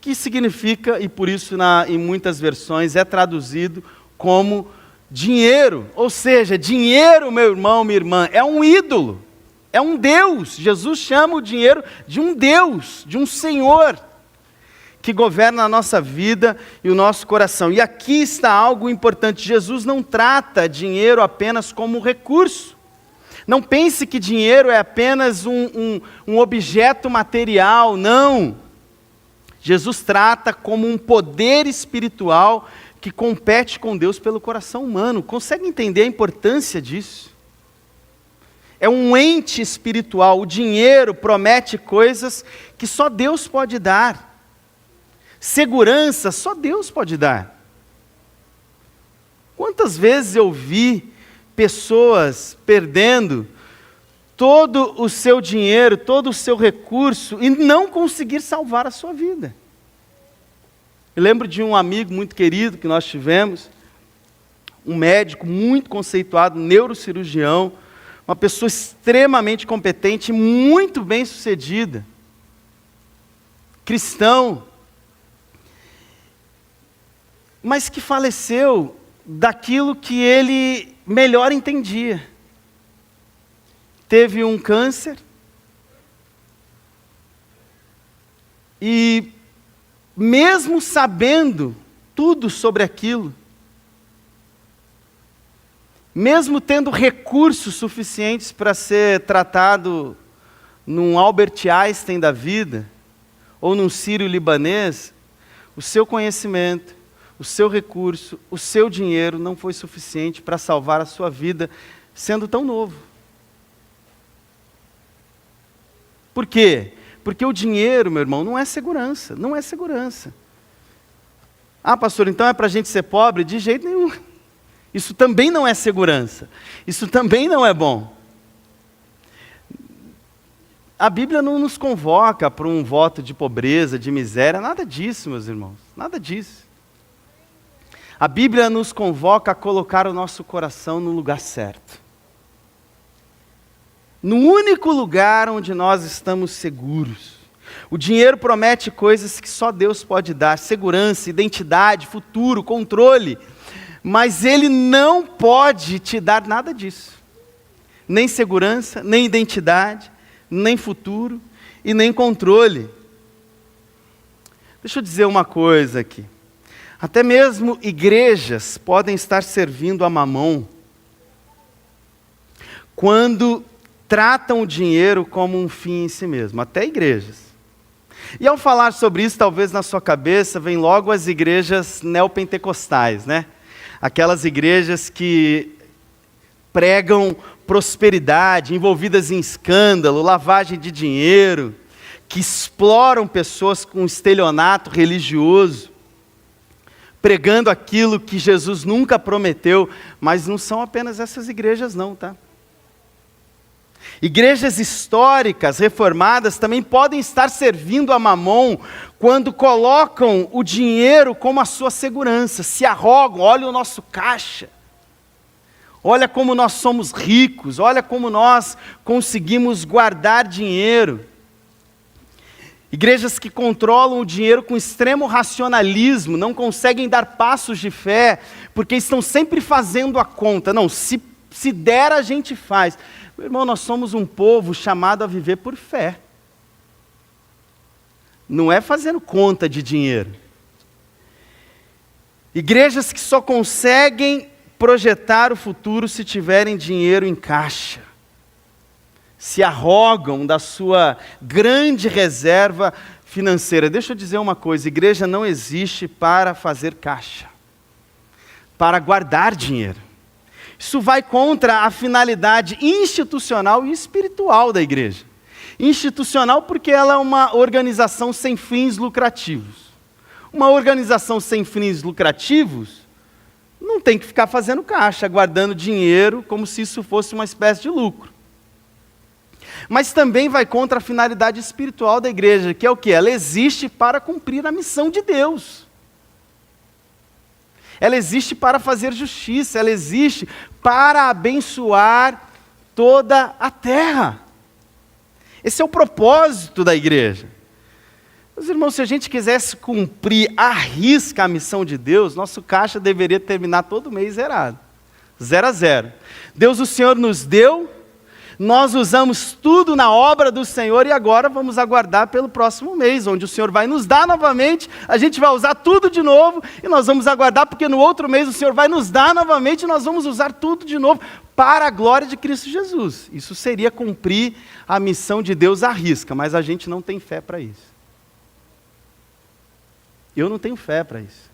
S1: que significa, e por isso em muitas versões é traduzido como dinheiro. Ou seja, dinheiro, meu irmão, minha irmã, é um ídolo, é um Deus. Jesus chama o dinheiro de um Deus, de um Senhor, que governa a nossa vida e o nosso coração. E aqui está algo importante, Jesus não trata dinheiro apenas como recurso. Não pense que dinheiro é apenas um objeto material, não. Jesus trata como um poder espiritual que compete com Deus pelo coração humano. Consegue entender a importância disso? É um ente espiritual. O dinheiro promete coisas que só Deus pode dar. Segurança, só Deus pode dar. Quantas vezes eu vi pessoas perdendo todo o seu dinheiro, todo o seu recurso e não conseguir salvar a sua vida. Eu lembro de um amigo muito querido que nós tivemos, um médico muito conceituado, neurocirurgião, uma pessoa extremamente competente, muito bem sucedida, cristão, mas que faleceu daquilo que ele melhor entendia. Teve um câncer e mesmo sabendo tudo sobre aquilo. Mesmo tendo recursos suficientes para ser tratado num Albert Einstein da vida, ou num sírio-libanês, o seu conhecimento, o seu recurso, o seu dinheiro não foi suficiente para salvar a sua vida, sendo tão novo. Por quê? Porque o dinheiro, meu irmão, não é segurança, não é segurança. Ah, pastor, então é para a gente ser pobre? De jeito nenhum. Isso também não é segurança. Isso também não é bom. A Bíblia não nos convoca para um voto de pobreza, de miséria, nada disso, meus irmãos, nada disso. A Bíblia nos convoca a colocar o nosso coração no lugar certo. No único lugar onde nós estamos seguros. O dinheiro promete coisas que só Deus pode dar, segurança, identidade, futuro, controle. Mas Ele não pode te dar nada disso. Nem segurança, nem identidade, nem futuro e nem controle. Deixa eu dizer uma coisa aqui. Até mesmo igrejas podem estar servindo a mamão quando tratam o dinheiro como um fim em si mesmo. Até igrejas. E ao falar sobre isso, talvez na sua cabeça vem logo as igrejas neopentecostais, né? Aquelas igrejas que pregam prosperidade, envolvidas em escândalo, lavagem de dinheiro, que exploram pessoas com estelionato religioso, pregando aquilo que Jesus nunca prometeu, mas não são apenas essas igrejas não, tá? Igrejas históricas, reformadas, também podem estar servindo a mamon quando colocam o dinheiro como a sua segurança, se arrogam, olha o nosso caixa, olha como nós somos ricos, olha como nós conseguimos guardar dinheiro. Igrejas que controlam o dinheiro com extremo racionalismo, não conseguem dar passos de fé, porque estão sempre fazendo a conta. Não, se der a gente faz. Meu irmão, nós somos um povo chamado a viver por fé. Não é fazendo conta de dinheiro. Igrejas que só conseguem projetar o futuro se tiverem dinheiro em caixa. Se arrogam da sua grande reserva financeira. Deixa eu dizer uma coisa, igreja não existe para fazer caixa, para guardar dinheiro. Isso vai contra a finalidade institucional e espiritual da igreja. Institucional porque ela é uma organização sem fins lucrativos. Uma organização sem fins lucrativos não tem que ficar fazendo caixa, guardando dinheiro como se isso fosse uma espécie de lucro. Mas também vai contra a finalidade espiritual da igreja, que é o quê? Ela existe para cumprir a missão de Deus. Ela existe para fazer justiça, ela existe para abençoar toda a terra. Esse é o propósito da igreja. Meus irmãos, se a gente quisesse cumprir à risca a missão de Deus, nosso caixa deveria terminar todo mês zerado. 0 a 0. Deus, o Senhor nos deu, nós usamos tudo na obra do Senhor e agora vamos aguardar pelo próximo mês, onde o Senhor vai nos dar novamente, a gente vai usar tudo de novo e nós vamos aguardar porque no outro mês o Senhor vai nos dar novamente e nós vamos usar tudo de novo para a glória de Cristo Jesus. Isso seria cumprir a missão de Deus à risca, mas a gente não tem fé para isso. Eu não tenho fé para isso.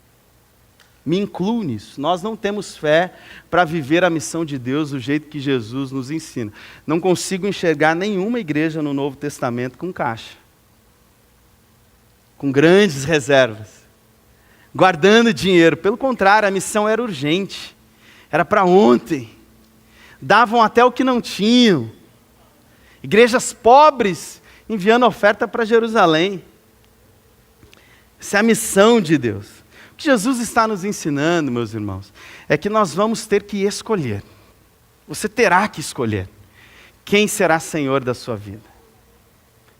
S1: Me incluo nisso. Nós não temos fé para viver a missão de Deus do jeito que Jesus nos ensina. Não consigo enxergar nenhuma igreja no Novo Testamento com caixa, com grandes reservas, guardando dinheiro. Pelo contrário, a missão era urgente, era para ontem. Davam até o que não tinham. Igrejas pobres enviando oferta para Jerusalém. Essa é a missão de Deus. O que Jesus está nos ensinando, meus irmãos, é que nós vamos ter que escolher. Você terá que escolher quem será Senhor da sua vida.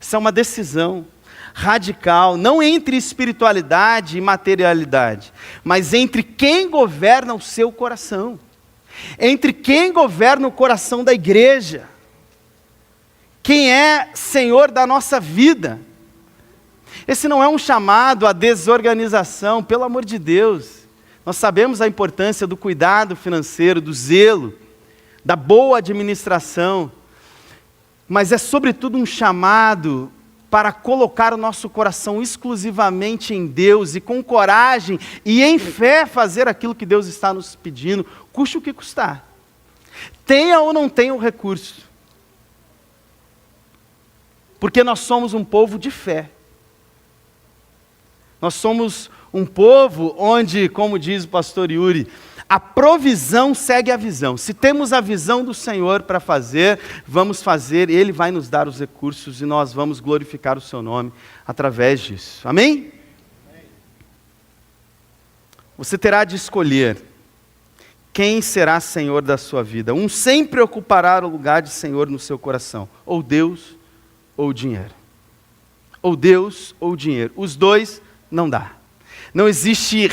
S1: Essa é uma decisão radical, não entre espiritualidade e materialidade, mas entre quem governa o seu coração, entre quem governa o coração da igreja, quem é Senhor da nossa vida. Esse não é um chamado à desorganização, pelo amor de Deus. Nós sabemos a importância do cuidado financeiro, do zelo, da boa administração, mas é sobretudo um chamado para colocar o nosso coração exclusivamente em Deus e com coragem e em fé fazer aquilo que Deus está nos pedindo, custe o que custar. Tenha ou não tenha o recurso. Porque nós somos um povo de fé. Nós somos um povo onde, como diz o pastor Yuri, a provisão segue a visão. Se temos a visão do Senhor para fazer, vamos fazer, Ele vai nos dar os recursos e nós vamos glorificar o Seu nome através disso. Amém? Você terá de escolher quem será Senhor da sua vida. Um sempre ocupará o lugar de Senhor no seu coração. Ou Deus, ou dinheiro. Ou Deus, ou dinheiro. Os dois não dá. Não existe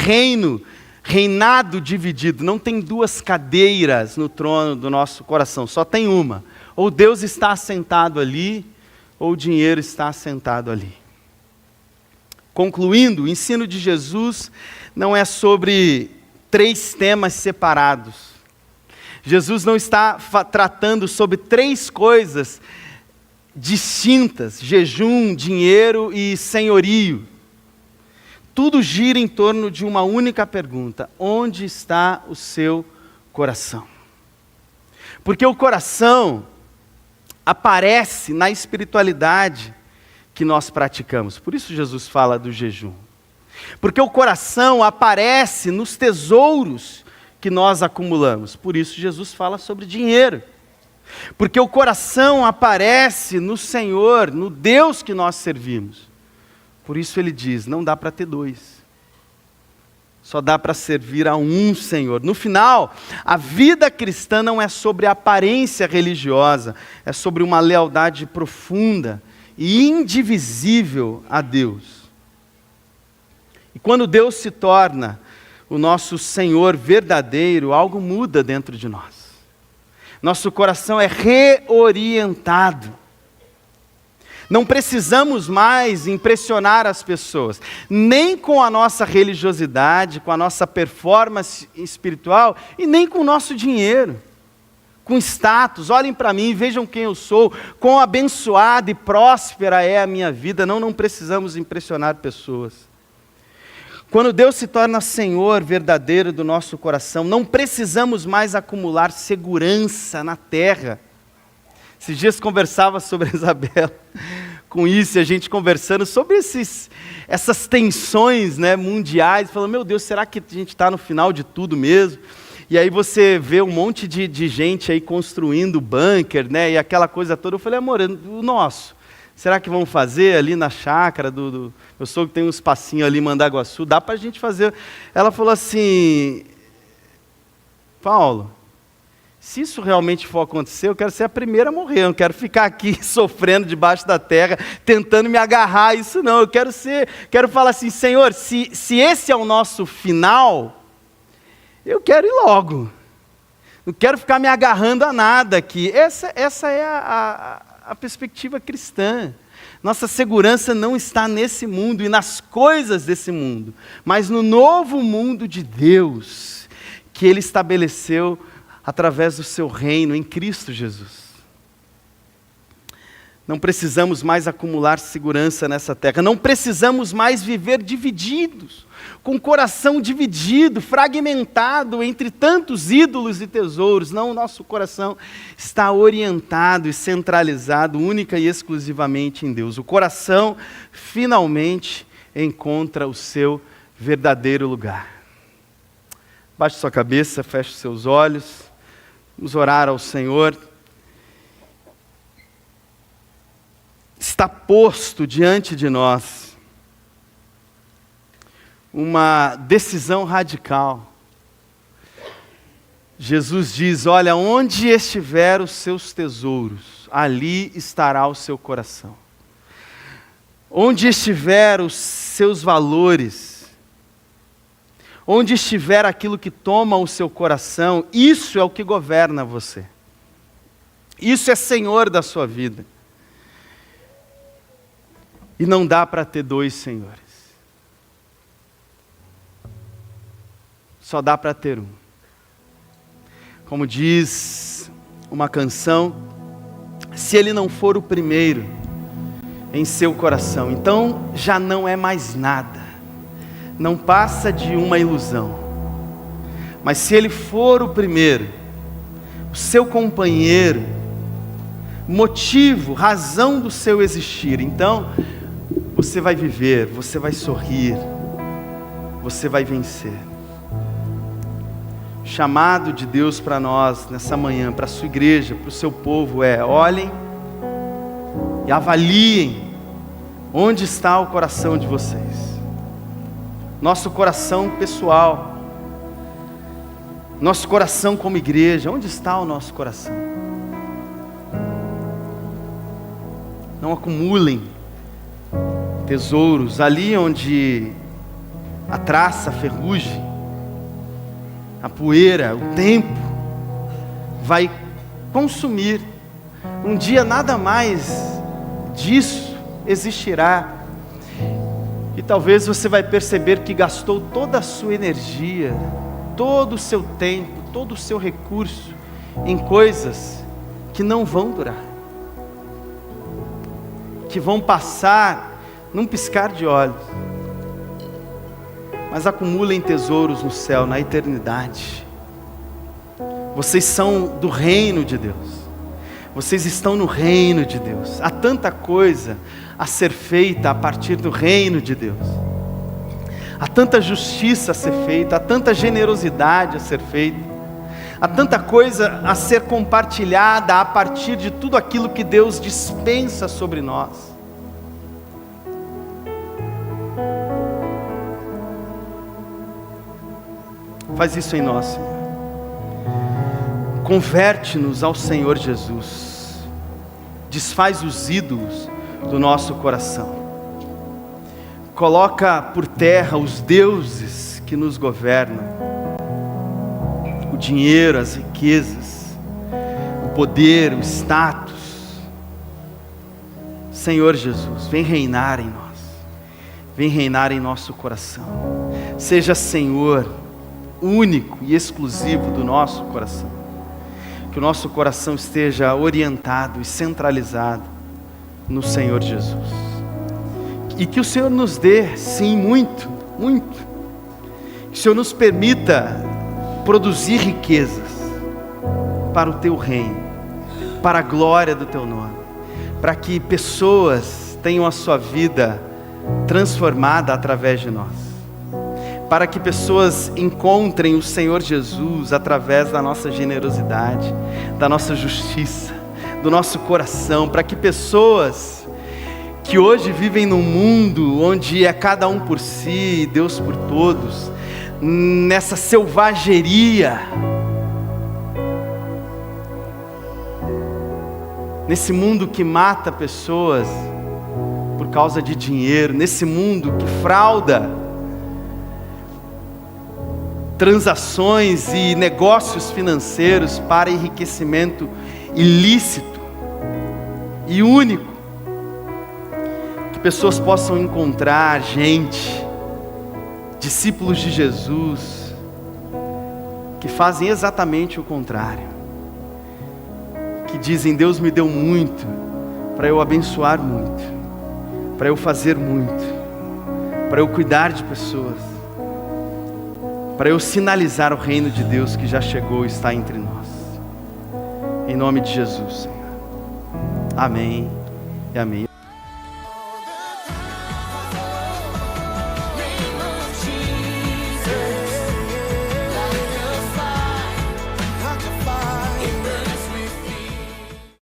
S1: reinado dividido. Não tem duas cadeiras no trono do nosso coração. Só tem uma. Ou Deus está assentado ali, ou o dinheiro está assentado ali. Concluindo, o ensino de Jesus não é sobre 3 temas separados. Jesus não está tratando sobre 3 coisas distintas: jejum, dinheiro e senhorio. Tudo gira em torno de uma única pergunta: onde está o seu coração? Porque o coração aparece na espiritualidade que nós praticamos. Por isso Jesus fala do jejum. Porque o coração aparece nos tesouros que nós acumulamos. Por isso Jesus fala sobre dinheiro. Porque o coração aparece no Senhor, no Deus que nós servimos. Por isso ele diz, não dá para ter 2. Só dá para servir a um Senhor. No final, a vida cristã não é sobre a aparência religiosa, é sobre uma lealdade profunda e indivisível a Deus. E quando Deus se torna o nosso Senhor verdadeiro, algo muda dentro de nós. Nosso coração é reorientado. Não precisamos mais impressionar as pessoas, nem com a nossa religiosidade, com a nossa performance espiritual, e nem com o nosso dinheiro, com status. Olhem para mim, vejam quem eu sou, quão abençoada e próspera é a minha vida. Não precisamos impressionar pessoas. Quando Deus se torna Senhor verdadeiro do nosso coração, não precisamos mais acumular segurança na terra. Esses dias conversava sobre a Isabela com isso, e a gente conversando sobre essas tensões, né, mundiais, falando, meu Deus, será que a gente está no final de tudo mesmo? E aí você vê um monte de gente aí construindo bunker, né, e aquela coisa toda. Eu falei, amor, o nosso, será que vão fazer ali na chácara do meu sogro, tem um espacinho ali em Mandaguaçu, dá para a gente fazer? Ela falou assim, Paulo, se isso realmente for acontecer, eu quero ser a primeira a morrer, eu não quero ficar aqui sofrendo debaixo da terra, tentando me agarrar a isso não, eu quero falar assim, Senhor, se esse é o nosso final, eu quero ir logo, não quero ficar me agarrando a nada aqui. Essa é a perspectiva cristã. Nossa segurança não está nesse mundo e nas coisas desse mundo, mas no novo mundo de Deus, que Ele estabeleceu através do seu reino em Cristo Jesus. Não precisamos mais acumular segurança nessa terra, não precisamos mais viver divididos, com o coração dividido, fragmentado entre tantos ídolos e tesouros. Não, o nosso coração está orientado e centralizado única e exclusivamente em Deus. O coração finalmente encontra o seu verdadeiro lugar. Baixe sua cabeça, feche seus olhos, vamos orar ao Senhor. Está posto diante de nós uma decisão radical. Jesus diz, olha, onde estiver os seus tesouros, ali estará o seu coração. Onde estiver os seus valores, onde estiver aquilo que toma o seu coração, isso é o que governa você. Isso é Senhor da sua vida. E não dá para ter dois senhores. Só dá para ter um. Como diz uma canção, se ele não for o primeiro em seu coração, então já não é mais nada. Não passa de uma ilusão. Mas se ele for o primeiro, o seu companheiro, motivo, razão do seu existir, então você vai viver, você vai sorrir, você vai vencer. O chamado de Deus para nós nessa manhã, para a sua igreja, para o seu povo é: olhem e avaliem onde está o coração de vocês. Nosso coração pessoal, nosso coração como igreja, onde está o nosso coração? Não acumulem tesouros ali onde a traça, a ferrugem, a poeira, o tempo vai consumir. Um dia nada mais disso existirá. E talvez você vai perceber que gastou toda a sua energia, todo o seu tempo, todo o seu recurso em coisas que não vão durar, que vão passar num piscar de olhos. Mas acumulem tesouros no céu, na eternidade. Vocês são do reino de Deus. Vocês estão no reino de Deus. Há tanta coisa a ser feita a partir do reino de Deus. Há tanta justiça a ser feita, há tanta generosidade a ser feita, há tanta coisa a ser compartilhada a partir de tudo aquilo que Deus dispensa sobre nós. Faz isso em nós, Senhor. Converte-nos ao Senhor Jesus. Desfaz os ídolos do nosso coração. Coloca por terra os deuses que nos governam. O dinheiro, as riquezas, o poder, o status. Senhor Jesus, vem reinar em nós. Vem reinar em nosso coração. Seja Senhor único e exclusivo do nosso coração. Que o nosso coração esteja orientado e centralizado no Senhor Jesus. E que o Senhor nos dê, sim, muito, muito. Que o Senhor nos permita produzir riquezas para o Teu reino, para a glória do Teu nome, para que pessoas tenham a sua vida transformada através de nós. Para que pessoas encontrem o Senhor Jesus através da nossa generosidade, da nossa justiça, do nosso coração. Para que pessoas que hoje vivem num mundo onde é cada um por si, Deus por todos, nessa selvageria, nesse mundo que mata pessoas por causa de dinheiro, nesse mundo que frauda transações e negócios financeiros para enriquecimento ilícito e único, que pessoas possam encontrar gente, discípulos de Jesus, que fazem exatamente o contrário, que dizem: Deus me deu muito para eu abençoar muito, para eu fazer muito, para eu cuidar de pessoas, para eu sinalizar o reino de Deus que já chegou e está entre nós. Em nome de Jesus, Senhor. Amém e amém.